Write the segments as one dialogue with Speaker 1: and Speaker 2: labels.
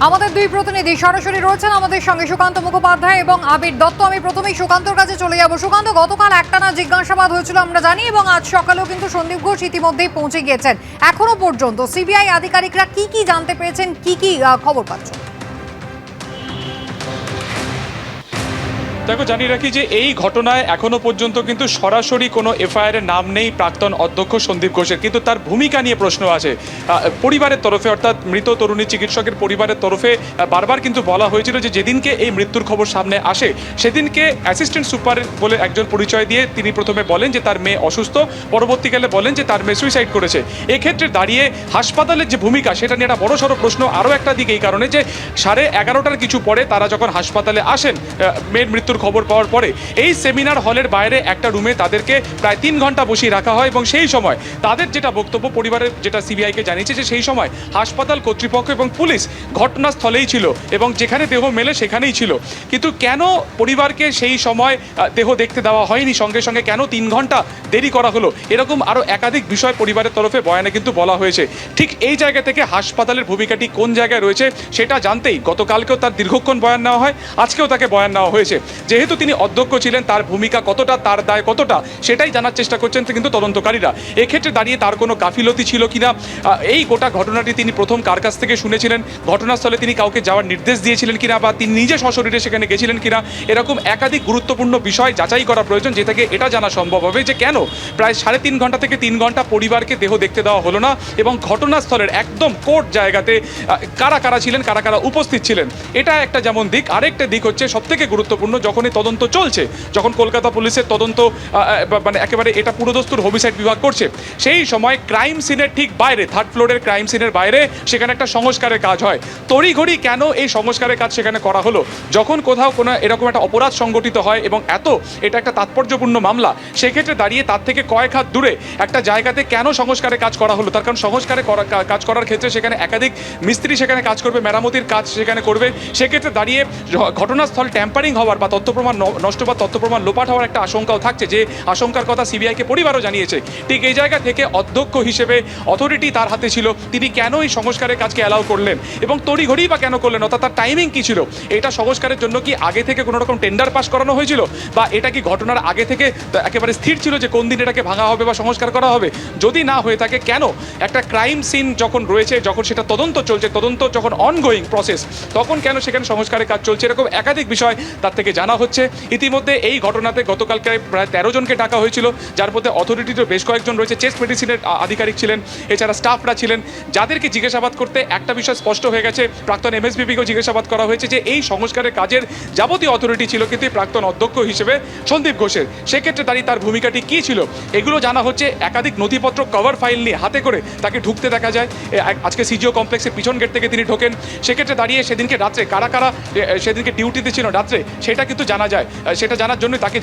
Speaker 1: আমাদের দুই প্রতিনিধি সরাসরি রয়েছেন আমাদের সঙ্গে সুকান্ত মুখোপাধ্যায় এবং আবির দত্ত। আমি প্রথমেই সুকান্তর কাছে চলে যাব। সুকান্ত, গতকাল একটানা জিজ্ঞাসাবাদ হয়েছিল আমরা জানি, এবং আজ সকালেও কিন্তু সন্দীপ ঘোষ ইতিমধ্যেই পৌঁছে গিয়েছেন। এখনো পর্যন্ত সিবিআই আধিকারিকরা কি জানতে পেরেছেন, কি খবর পাচ্ছেন?
Speaker 2: দেখো, জানিয়ে রাখি যে এই ঘটনায় এখনো পর্যন্ত কিন্তু সরাসরি কোনো এফআইআর এর নাম নেই প্রাক্তন অধ্যক্ষ সন্দীপ ঘোষের, কিন্তু তার ভূমিকা নিয়ে প্রশ্ন আছে পরিবারের তরফে, অর্থাৎ মৃত তরুণী চিকিৎসকের পরিবারের তরফে বারবার কিন্তু বলা হয়েছিল যে যেদিনকে এই মৃত্যুর খবর সামনে আসে সেদিনকে অ্যাসিস্ট্যান্ট সুপার বলে একজন পরিচয় দিয়ে তিনি প্রথমে বলেন যে তার মেয়ে অসুস্থ, পরবর্তীকালে বলেন যে তার মেয়ে সুইসাইড করেছে। এক্ষেত্রে দাঁড়িয়ে হাসপাতালের যে ভূমিকা সেটা নিয়ে একটা বড়সড় প্রশ্ন আরও একটা দিক এই কারণে যে 11:30টার কিছু পরে তারা যখন হাসপাতালে আসেন মেয়ের মৃত্যুর খবর পাওয়ার পরে, এই সেমিনার হলের বাইরে একটা রুমে তাদেরকে প্রায় 3 ঘন্টা বসিয়ে রাখা হয়, এবং সেই সময় তাদের যেটা বক্তব্য, পরিবারের যেটা সিবিআইকে জানিয়েছে যে সেই সময় হাসপাতাল কর্তৃপক্ষ এবং পুলিশ ঘটনাস্থলেই ছিল এবং যেখানে দেহ মেলে সেখানেই ছিল। কিন্তু কেন পরিবারকে সেই সময় দেহ দেখতে দেওয়া হয়নি সঙ্গে সঙ্গে, কেন 3 ঘন্টা দেরি করা হলো, এরকম আরও একাধিক বিষয় পরিবারের তরফে বয়ানে কিন্তু বলা হয়েছে। ঠিক এই জায়গা থেকে হাসপাতালের ভূমিকাটি কোন জায়গায় রয়েছে সেটা জানতেই গতকালকেও তার দীর্ঘক্ষণ বয়ান নেওয়া হয়, আজকেও তাকে বয়ান নেওয়া হয়েছে। যেহেতু তিনি অধ্যক্ষ ছিলেন, তার ভূমিকা কতটা, তার দায় কতটা, সেটাই জানার চেষ্টা করছেন কিন্তু তদন্তকারীরা। এক্ষেত্রে দাঁড়িয়ে তার কোনো গাফিলতি ছিল কিনা, এই গোটা ঘটনাটি তিনি প্রথম কার কাছ থেকে শুনেছিলেন, ঘটনাস্থলে তিনি কাউকে যাওয়ার নির্দেশ দিয়েছিলেন কিনা, বা তিনি নিজে সশরীরে সেখানে গেছিলেন কিনা, এরকম একাধিক গুরুত্বপূর্ণ বিষয় যাচাই করা প্রয়োজন, যে থেকে এটা জানা সম্ভব হবে যে কেন প্রায় 3.5 ঘন্টা থেকে 3 ঘন্টা পরিবারকে দেহ দেখতে দেওয়া হলো না, এবং ঘটনাস্থলের একদম কোর্ট জায়গাতে কারা কারা ছিলেন, কারা কারা উপস্থিত ছিলেন। এটা একটা যেমন দিক, আরেকটা দিক হচ্ছে সবথেকে গুরুত্বপূর্ণ, যখনই তদন্ত চলছে, যখন কলকাতা পুলিশের তদন্ত মানে একেবারে এটা পুরোদস্তুর হোমিসাইড বিভাগ করছে, সেই সময় ক্রাইম সিনের ঠিক বাইরে, 3rd ফ্লোরের ক্রাইম সিনের বাইরে সেখানে একটা সংস্কারের কাজ হয়। তড়িঘড়ি কেন এই সংস্কারের কাজ সেখানে করা হলো? যখন কোথাও কোনো এরকম একটা অপরাধ সংগঠিত হয় এবং এটা একটা তাৎপর্যপূর্ণ মামলা, সেক্ষেত্রে দাঁড়িয়ে তার থেকে কয়েক হাত দূরে একটা জায়গাতে কেন সংস্কারের কাজ করা হলো? তার কারণ সংস্কারে কাজ করার ক্ষেত্রে সেখানে একাধিক মিস্ত্রি সেখানে কাজ করবে, মেরামতির কাজ সেখানে করবে। সেক্ষেত্রে দাঁড়িয়ে ঘটনাস্থল ট্যাম্পারিং হওয়ার বা তথ্য প্রমাণ নষ্ট বা তথ্য প্রমাণ লোপাট হওয়ার একটা আশঙ্কাও থাকছে, যে আশঙ্কার কথা সিবিআইকে পরিবারও জানিয়েছে। ঠিক এই জায়গা থেকে অধ্যক্ষ হিসেবে অথরিটি তার হাতে ছিল, তিনি কেন এই সংস্কারের কাজকে অ্যালাউ করলেন এবং তড়িঘড়ি বা কেন করলেন, অর্থাৎ তার টাইমিং কী ছিল? এটা সংস্কারের জন্য কি আগে থেকে কোনো রকম টেন্ডার পাস করানো হয়েছিল, বা এটা কি ঘটনার আগে থেকে একেবারে স্থির ছিল যে কোন দিন এটাকে ভাঙা হবে বা সংস্কার করা হবে? যদি না হয়ে থাকে, কেন একটা ক্রাইম সিন যখন রয়েছে, যখন সেটা তদন্ত চলছে, তদন্ত যখন অনগোয়িং প্রসেস, তখন কেন সেখানে সংস্কারের কাজ চলছে? এরকম একাধিক বিষয় তার থেকে জানা হচ্ছে। ইতিমধ্যে এই ঘটনাতে গতকালকে প্রায় 13 জনকে ডাকা হয়েছিল, যার মধ্যে অথরিটির বেশ কয়েকজন রয়েছে, চেস্ট মেডিসিনের আধিকারিক ছিলেন, এছাড়া স্টাফরা ছিলেন, যাদেরকে জিজ্ঞাসাবাদ করতে একটা বিষয় স্পষ্ট হয়ে গেছে। প্রাক্তন এমএসবিপিকেও জিজ্ঞাসাবাদ করা হয়েছে যে এই সংস্কারের কাজের যাবতীয় অথরিটি ছিল কিন্তু প্রাক্তন অধ্যক্ষ হিসেবে সন্দীপ ঘোষের। সেক্ষেত্রে দাঁড়িয়ে তার ভূমিকাটি কী ছিল এগুলো জানা হচ্ছে। একাধিক নথিপত্র কভার ফাইল নিয়ে হাতে করে তাকে ঢুকতে দেখা যায়। আজকে সিজিও কমপ্লেক্সের পিছন গেট থেকে তিনি ঢোকেন। সেক্ষেত্রে দাঁড়িয়ে সেদিনকে রাত্রে কারা কারা সেদিনকে ডিউটিতে ছিল রাত্রে, সেটা কিন্তু জানা যায়। সেটা জানার জন্যই তাকে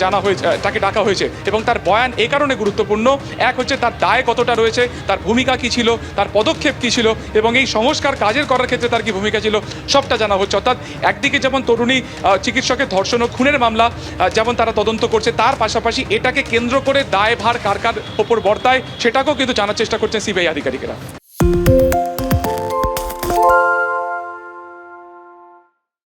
Speaker 2: ডাকা হয়েছে, এবং তার বয়ান এই কারণে গুরুত্বপূর্ণ। এক হচ্ছে তার দায় কতটা রয়েছে, তার ভূমিকা কী ছিল, তার পদক্ষেপ কী ছিল, এবং এই সংস্কার কাজের করার ক্ষেত্রে তার কি ভূমিকা ছিল, সবটা জানা হচ্ছে। অর্থাৎ একদিকে যেমন তরুণী চিকিৎসকের ধর্ষণ ও খুনের মামলা যেমন তারা তদন্ত করছে, তার পাশাপাশি এটাকে কেন্দ্র করে দায়ভার কার কার ওপর বর্তায় সেটাকেও কিন্তু জানার চেষ্টা করছেন সিবিআই আধিকারিকেরা।